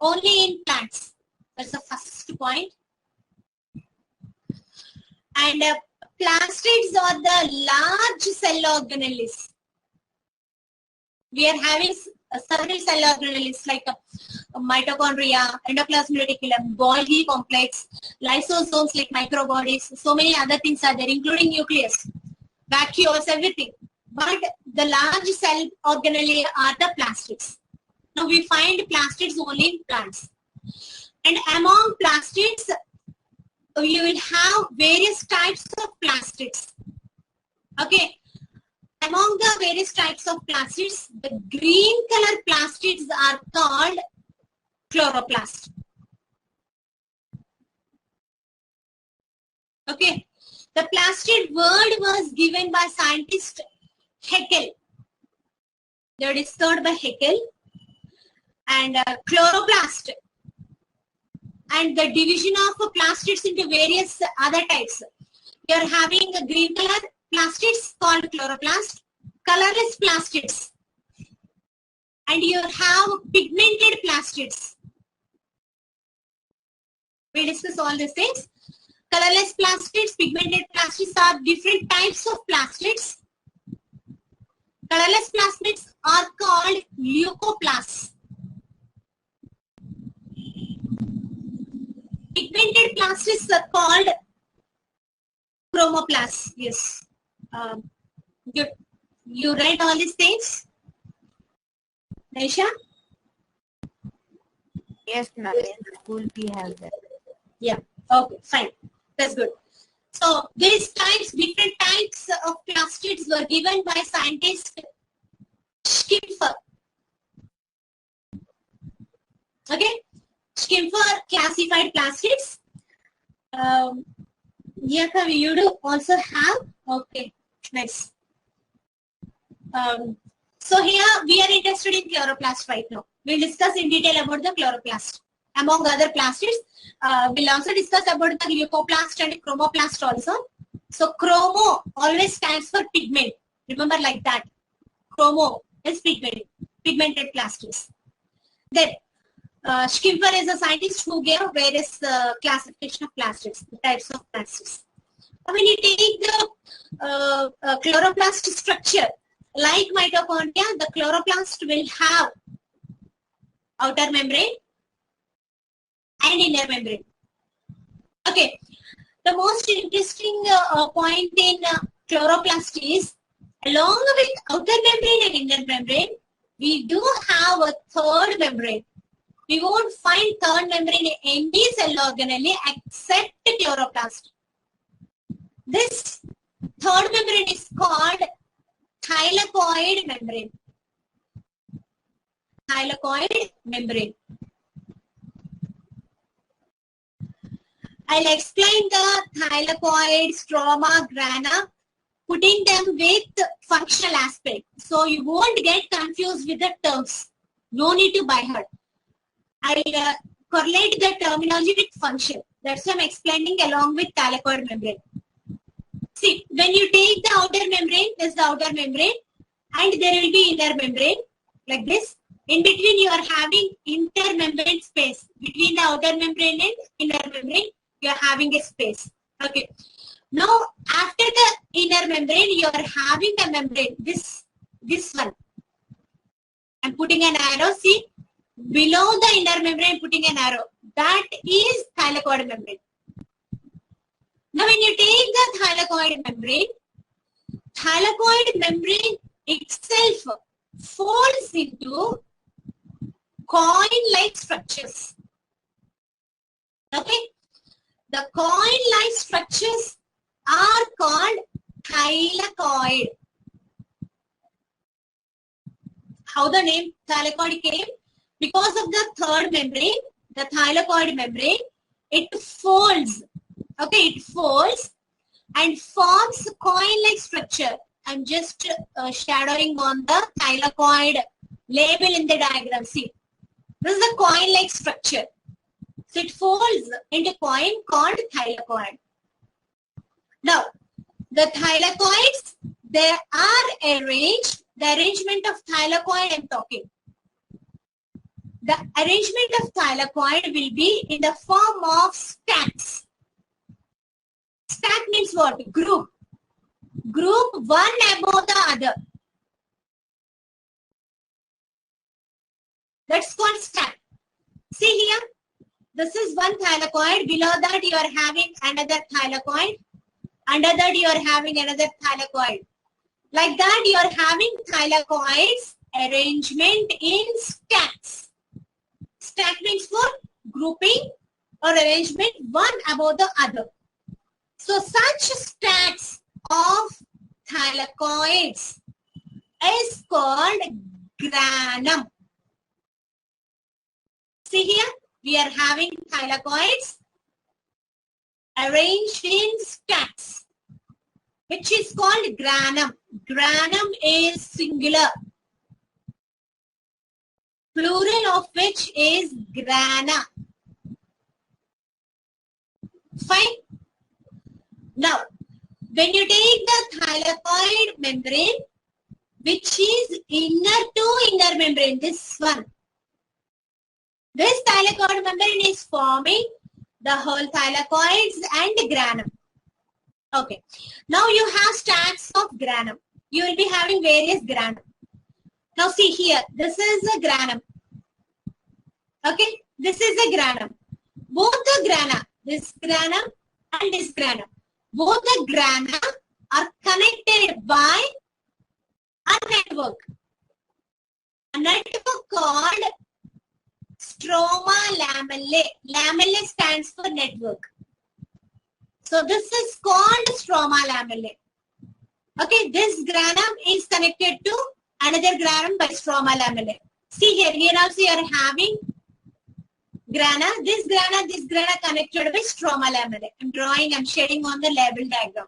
only in plants. That's the first point. And plastids are the large cell organelles. We are having several cell organelles like mitochondria, endoplasmic reticulum, Golgi complex, lysosomes like microbodies. So many other things are there, including nucleus, vacuoles, everything. But the large cell organelle are the plastids. Now we find plastids only in plants. And among plastids, you will have various types of plastids. Okay. Among the various types of plastids, the green color plastids are called chloroplast. Okay. The plastid word was given by scientist Haeckel. That is third by Haeckel. And chloroplast. And the division of plastids into various other types. You are having a green color plastids called chloroplast, colorless plastids, and you have pigmented plastids. We discuss all these things. Colorless plastids, pigmented plastids are different types of plastids. Colorless plastids are called leucoplasts. Pigmented plastids are called chromoplasts. Yes. You read all these things? Naisha? Yes, ma'am. In school we have that. Yeah. Okay, fine. That's good. So these types, different types of plastids were given by scientist Schimfer. Okay? Schimfer classified plastids. Yeah, you do also have. Okay, nice. So here we are interested in chloroplast right now. We'll discuss in detail about the chloroplast. Among other plastids, we'll also discuss about the leucoplast and chromoplast also. So chromo always stands for pigment. Remember like that. Chromo is pigment, pigmented plastids. Then Schimfer is a scientist who gave various classification of plastids, the types of plastids. When you take the chloroplast structure, like mitochondria, the chloroplast will have outer membrane and inner membrane. Okay. The most interesting point in chloroplast is, along with outer membrane and inner membrane, we do have a third membrane. We won't find third membrane in any cell organelle except chloroplast. This third membrane is called thylakoid membrane. Thylakoid membrane. I'll explain the thylakoid, stroma, grana, putting them with functional aspect. So you won't get confused with the terms. No need to buy her. I'll correlate the terminology with function. That's why I'm explaining along with thylakoid membrane. See, when you take the outer membrane, there's the outer membrane, and there will be inner membrane, like this. In between, you are having intermembrane space. Between the outer membrane and inner membrane, you are having a space. Okay. Now, after the inner membrane, you are having a membrane, this one. I'm putting an arrow, see? Below the inner membrane, putting an arrow. That is thylakoid membrane. Now, when you take the thylakoid membrane itself folds into coin-like structures. Okay? The coin-like structures are called thylakoid. How the name thylakoid came? Because of the third membrane, the thylakoid membrane, it folds. Okay, it folds and forms a coin-like structure. I'm just shadowing on the thylakoid label in the diagram. See, this is a coin-like structure. So it folds into coin called thylakoid. Now, the thylakoids, they are arranged. The arrangement of thylakoid I'm talking. The arrangement of thylakoid will be in the form of stacks. Stack means what? Group. Group one above the other. That's called stack. See here. This is one thylakoid. Below that you are having another thylakoid. Under that you are having another thylakoid. Like that you are having thylakoids arrangement in stacks. Stack means what? Grouping or arrangement one above the other. So such stacks of thylakoids is called granum. See here, we are having thylakoids arranged in stacks, which is called granum. Granum is singular. Plural of which is grana. Fine. Now, when you take the thylakoid membrane, which is inner to inner membrane, this one. This thylakoid membrane is forming the whole thylakoids and granum. Okay. Now you have stacks of granum. You will be having various granum. Now see here, this is a granum. Okay, this is a granum. Both the grana, this granum and this granum, both the grana are connected by a network. A network called stroma lamellae. Lamellae stands for network. So this is called stroma lamellae. Okay, this granum is connected to another granum by stroma lamellae. See here also you are having grana, this grana connected by stroma lamellae. I'm shading on the label diagram.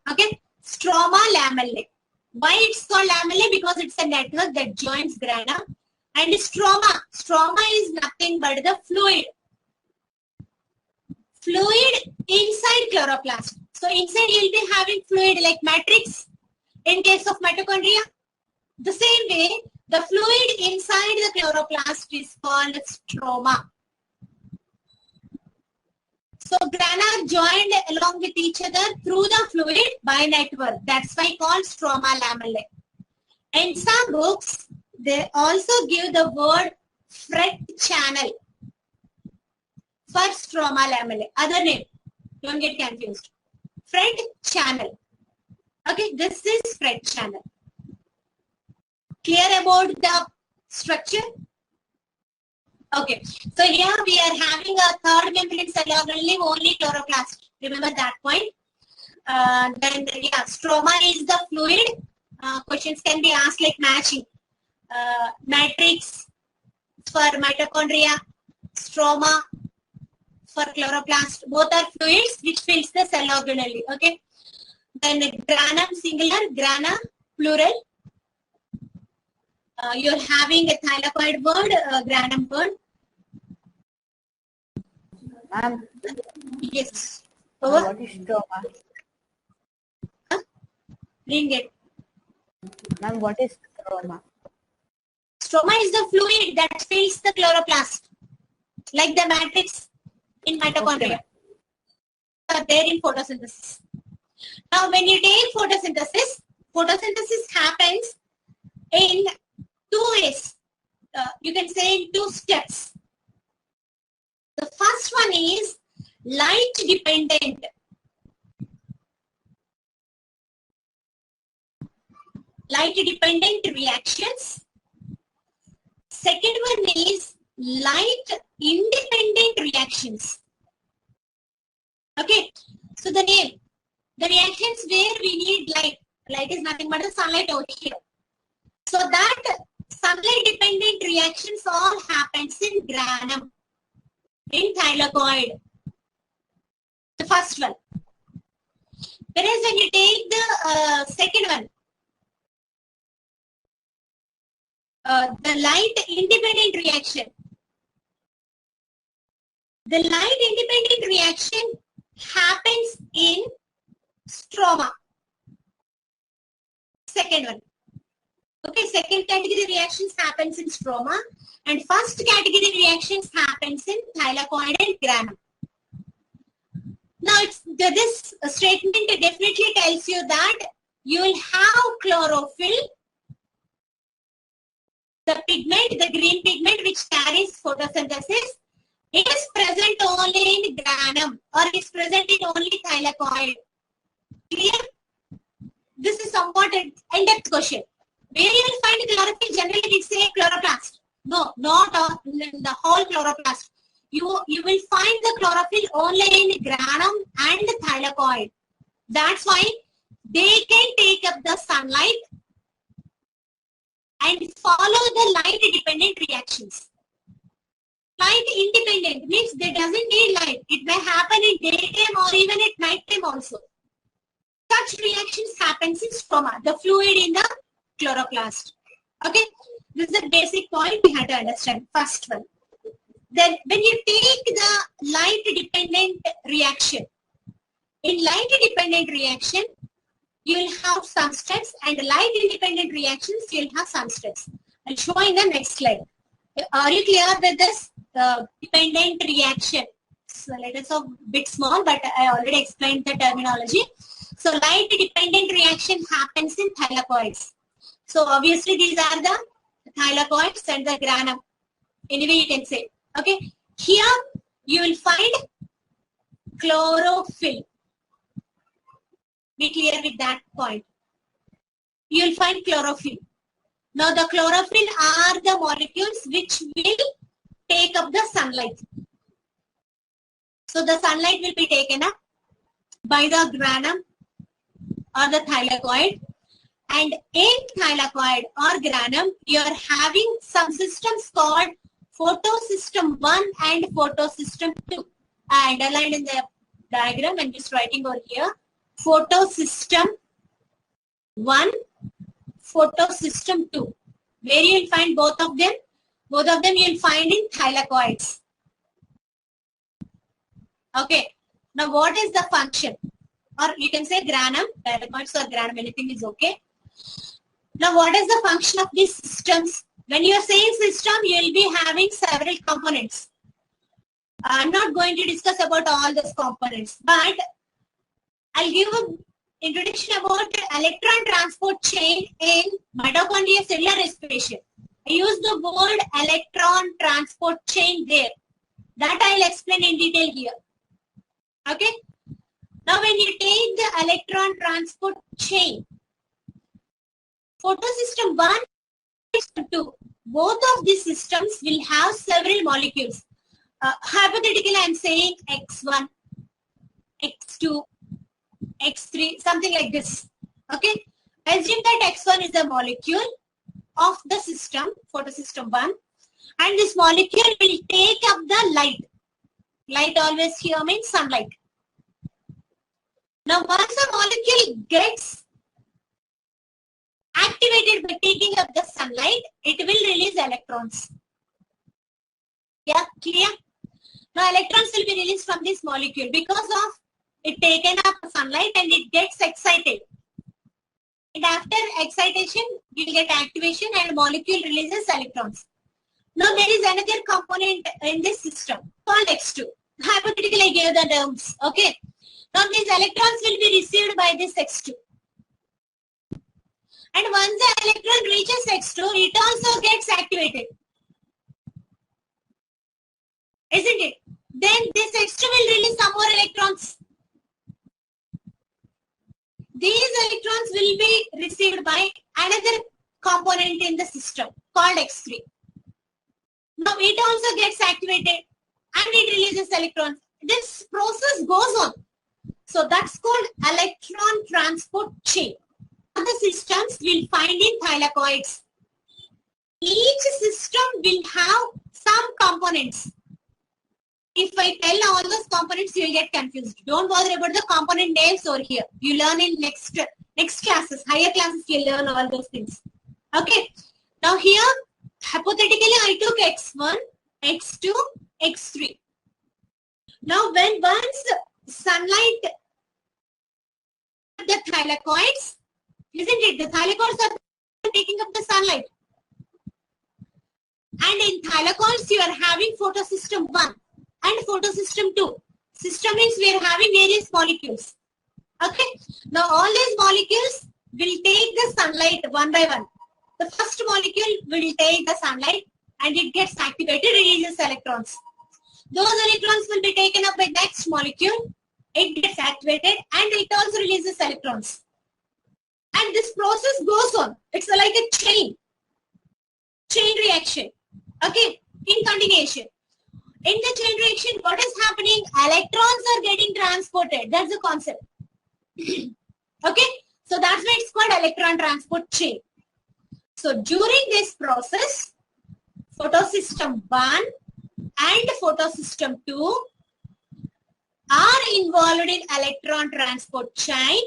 Okay, stroma lamellae. Why it's called lamellae? Because it's a network that joins grana. And stroma. Stroma is nothing but the fluid. Fluid inside chloroplast. So inside you'll be having fluid like matrix in case of mitochondria. The same way, the fluid inside the chloroplast is called stroma. So grana are joined along with each other through the fluid by network. That's why called stroma lamellae. In some books, they also give the word fret channel for stroma lamellae. Other name. Don't get confused. Fret channel. Okay, this is fret channel. Clear about the structure? Okay, so here we are having a third membrane cell organelle, only chloroplast. Remember that point. Then yeah, stroma is the fluid. Questions can be asked like matching. Matrix for mitochondria, stroma for chloroplast. Both are fluids which fills the cell organelle. Okay. Then granum singular, grana plural. You're having a thylakoid word, granum word. Ma'am. Yes. Over. What is stroma? Huh? Didn't get. Ma'am, what is stroma? Stroma is the fluid that fills the chloroplast, like the matrix in mitochondria. Are there in photosynthesis. Now, when you take photosynthesis, photosynthesis happens in two ways. You can say in two steps. The first one is light dependent. Light dependent reactions. Second one is light independent reactions. Okay, so the name, the reactions where we need light. Light is nothing but the sunlight over here. So that sunlight dependent reactions all happens in granum, in thylakoid. The first one. Whereas when you take the second one, the light independent reaction. The light independent reaction happens in stroma. Second one. Okay, second category reactions happens in stroma, and first category reactions happens in thylakoid and granum. Now, this statement definitely tells you that you will have chlorophyll, the pigment, the green pigment which carries photosynthesis. It is present only in granum or is present in only thylakoid. Clear? This is somewhat an in-depth question. Where you will find chlorophyll? Generally, we say chloroplast. No, not the whole chloroplast. You will find the chlorophyll only in granum and thylakoid. That's why they can take up the sunlight and follow the light-dependent reactions. Light-independent means they doesn't need light. It may happen in daytime or even at night time also. Such reactions happens in stroma, the fluid in the chloroplast. Okay, this is the basic point we have to understand. First one. Then when you take the light-dependent reaction, in light-dependent reaction, you will have some steps, and light-independent reactions, you will have some steps. I'll show in the next slide. Are you clear with this? The dependent reaction. So let us a bit small, but I already explained the terminology. So light-dependent reaction happens in thylakoids. So obviously these are the thylakoids and the granum. Anyway, you can say. Okay. Here you will find chlorophyll. Be clear with that point. You will find chlorophyll. Now the chlorophyll are the molecules which will take up the sunlight. So the sunlight will be taken up by the granum or the thylakoid. And in thylakoid or granum, you are having some systems called photosystem 1 and photosystem 2. I underlined in the diagram and just writing over here. Photosystem 1, photosystem 2. Where you will find both of them? Both of them you will find in thylakoids. Okay. Now what is the function? Or you can say granum, thylakoids or granum, anything is okay. Now what is the function of these systems? When you are saying system, you will be having several components. I'm not going to discuss about all those components, but I'll give an introduction about the electron transport chain in mitochondrial cellular respiration. I use the word electron transport chain there. That I'll explain in detail here. Okay. Now when you take the electron transport chain, photosystem 1 and 2, both of these systems will have several molecules. Hypothetically, I am saying X1, X2, X3, something like this. Okay. Assume that X1 is a molecule of the system, photosystem 1, and this molecule will take up the light. Light always here means sunlight. Now once a molecule gets activated by taking up the sunlight, it will release electrons. Yeah, clear? Now electrons will be released from this molecule because of it taken up sunlight and it gets excited. And after excitation, you will get activation and molecule releases electrons. Now there is another component in this system called X2. Hypothetically, I gave the terms. Okay. Now these electrons will be received by this X2. And once the electron reaches X2, it also gets activated. Isn't it? Then this X2 will release some more electrons. These electrons will be received by another component in the system called X3. Now it also gets activated and it releases electrons. This process goes on. So that's called electron transport chain. The systems will find in thylakoids. Each system will have some components. If I tell all those components, you will get confused. Don't bother about the component names over here. You learn in next classes, higher classes, you learn all those things. Okay. Now here, hypothetically, I took X1, X2, X3. Now when once sunlight the thylakoids, isn't it? The thylakoids are are taking up the sunlight. And in thylakoids, you are having photosystem 1 and photosystem 2. System means we are having various molecules. Okay. Now all these molecules will take the sunlight one by one. The first molecule will take the sunlight and it gets activated, releases electrons. Those electrons will be taken up by next molecule. It gets activated and it also releases electrons. And this process goes on. It's like a chain reaction. Okay, in continuation. In the chain reaction, what is happening? Electrons are getting transported. That's the concept. Okay, so that's why it's called electron transport chain. So during this process, photosystem 1 and photosystem 2 are involved in electron transport chain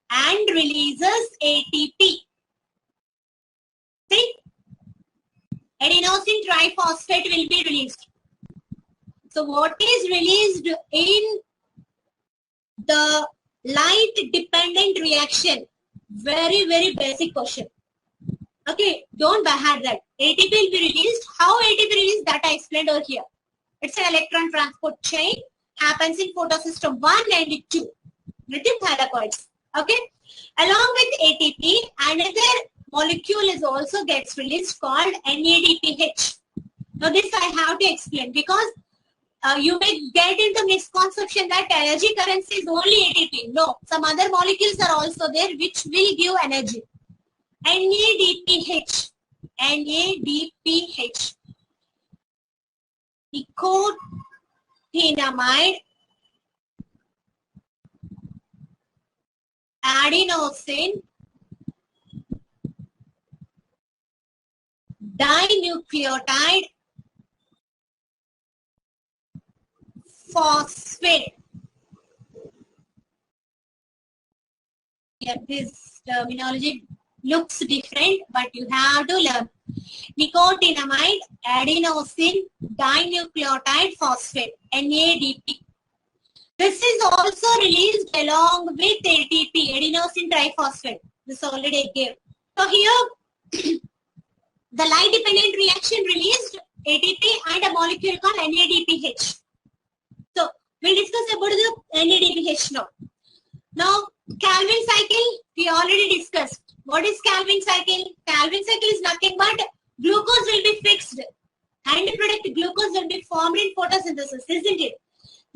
and releases ATP. See? Adenosine triphosphate will be released. So what is released in the light dependent reaction? Very, very basic question. Okay, don't bahat that. ATP will be released. How ATP released? That I explained over here. It's an electron transport chain. Happens in photosystem 1 and 2 within thylakoids. Okay. Along with ATP, another molecule is also gets released called NADPH. Now this I have to explain because you may get into misconception that energy currency is only ATP. No, some other molecules are also there which will give energy. NADPH. NADPH. Nicotinamide, adenosine, dinucleotide, phosphate. Here this terminology looks different, but you have to learn. Nicotinamide, adenosine, dinucleotide, phosphate, NADP. This is also released along with ATP, adenosine triphosphate. This already I gave. So here, the light dependent reaction released ATP and a molecule called NADPH. So we'll discuss about the NADPH now. Now, Calvin cycle, we already discussed. What is Calvin cycle? Calvin cycle is nothing but glucose will be fixed. End product glucose will be formed in photosynthesis, isn't it?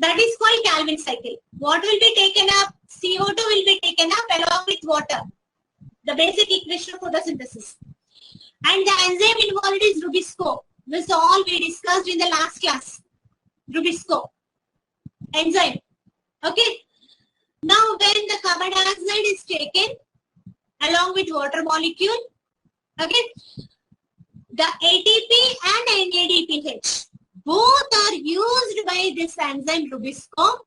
That is called Calvin cycle. What will be taken up? CO2 will be taken up along with water. The basic equation of photosynthesis. And the enzyme involved is Rubisco. This all we discussed in the last class. Rubisco. Enzyme. Okay. Now when the carbon dioxide is taken along with water molecule, okay, the ATP and NADPH both are used by this enzyme Rubisco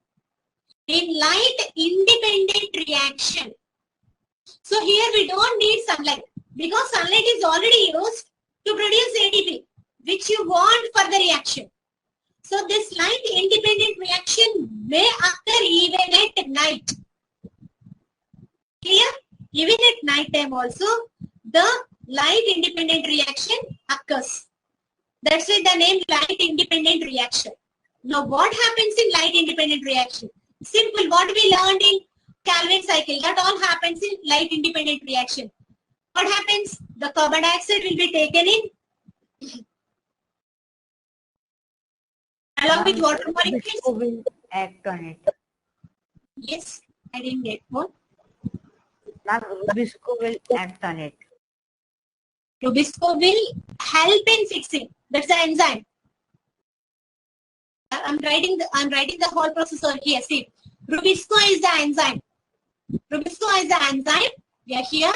in light independent reaction. So here we don't need sunlight because sunlight is already used to produce ATP which you want for the reaction. So this light independent reaction may occur even at night. Clear? Even at night time also the light independent reaction occurs. That's why the name light independent reaction. Now what happens in light independent reaction? Simple. What we learned in Calvin cycle, that all happens in light independent reaction. What happens? The carbon dioxide will be taken in along with water molecules. Rubisco will act on it. Yes, I didn't get one. Ma'am, Rubisco will act on it. Rubisco will help in fixing. That's the enzyme. I'm writing the whole process over here. See, Rubisco is the enzyme. Rubisco is the enzyme. We are here.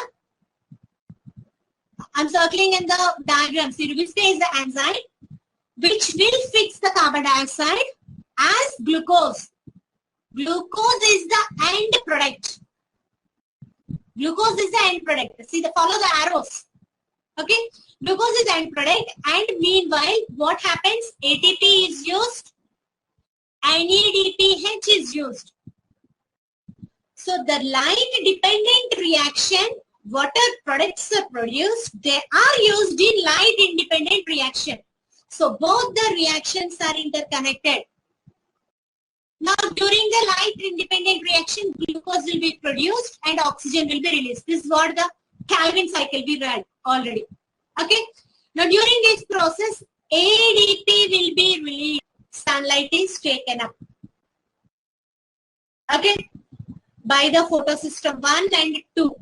I'm circling in the diagram. See, Rubisco is the enzyme which will fix the carbon dioxide as glucose. Glucose is the end product. Glucose is the end product. See, follow the arrows. Okay, glucose is the end product, and meanwhile, what happens? ATP is used, NADPH is used. So the light dependent reaction whatever products are produced, they are used in light independent reaction. So both the reactions are interconnected. Now during the light independent reaction, glucose will be produced and oxygen will be released. This is what the Calvin cycle we read already. Okay. Now during this process, ADP will be released. Sunlight is taken up. Okay. By the photosystem 1 and 2.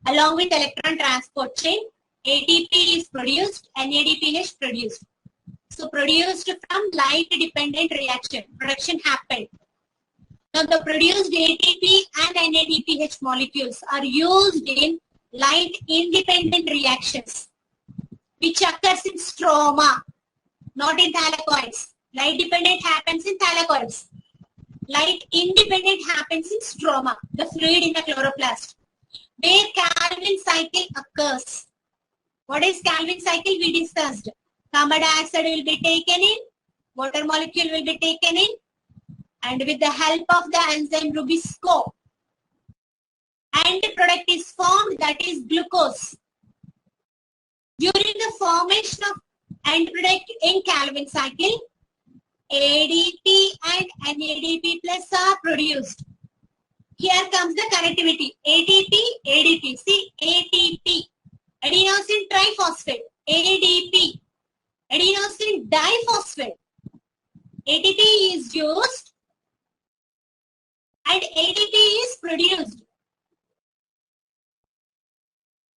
Along with electron transport chain, ATP is produced and NADPH is produced. So produced from light dependent reaction. Production happened. Now the produced ATP and NADPH molecules are used in light independent reactions, which occurs in stroma, not in thylakoids. Light dependent happens in thylakoids. Light independent happens in stroma, the fluid in the chloroplast, where Calvin cycle occurs. What is Calvin cycle? We discussed. Carbon dioxide will be taken in, water molecule will be taken in, and with the help of the enzyme Rubisco, end product is formed, that is glucose. During the formation of end product in Calvin cycle, ADP and NADP plus are produced. Here comes the connectivity. ATP, ADP. See, ATP, adenosine triphosphate. ADP, adenosine diphosphate. ATP is used and ADP is produced.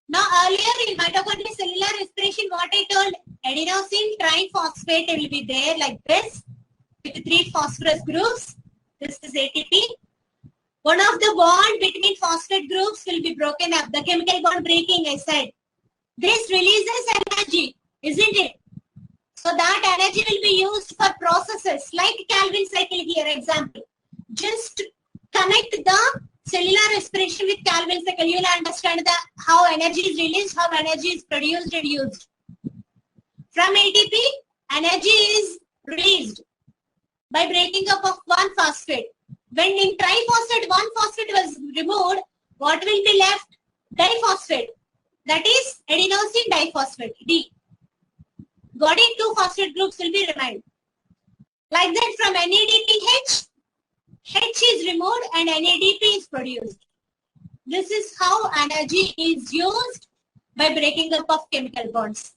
Now earlier in mitochondrial cellular respiration, what I told, adenosine triphosphate will be there like this with 3 phosphorus groups. This is ATP. One of the bond between phosphate groups will be broken up. The chemical bond breaking, I said. This releases energy, isn't it? So that energy will be used for processes like Calvin cycle here example. Just connect the cellular respiration with Calvin cycle. You will understand how energy is released, how energy is produced and used. From ATP, energy is released by breaking up of one phosphate. When in triphosphate, one phosphate was removed, what will be left? Diphosphate. That is adenosine diphosphate, D. Got it? 2 phosphate groups will be remained. Like that from NADPH, H is removed and NADP is produced. This is how energy is used by breaking up of chemical bonds.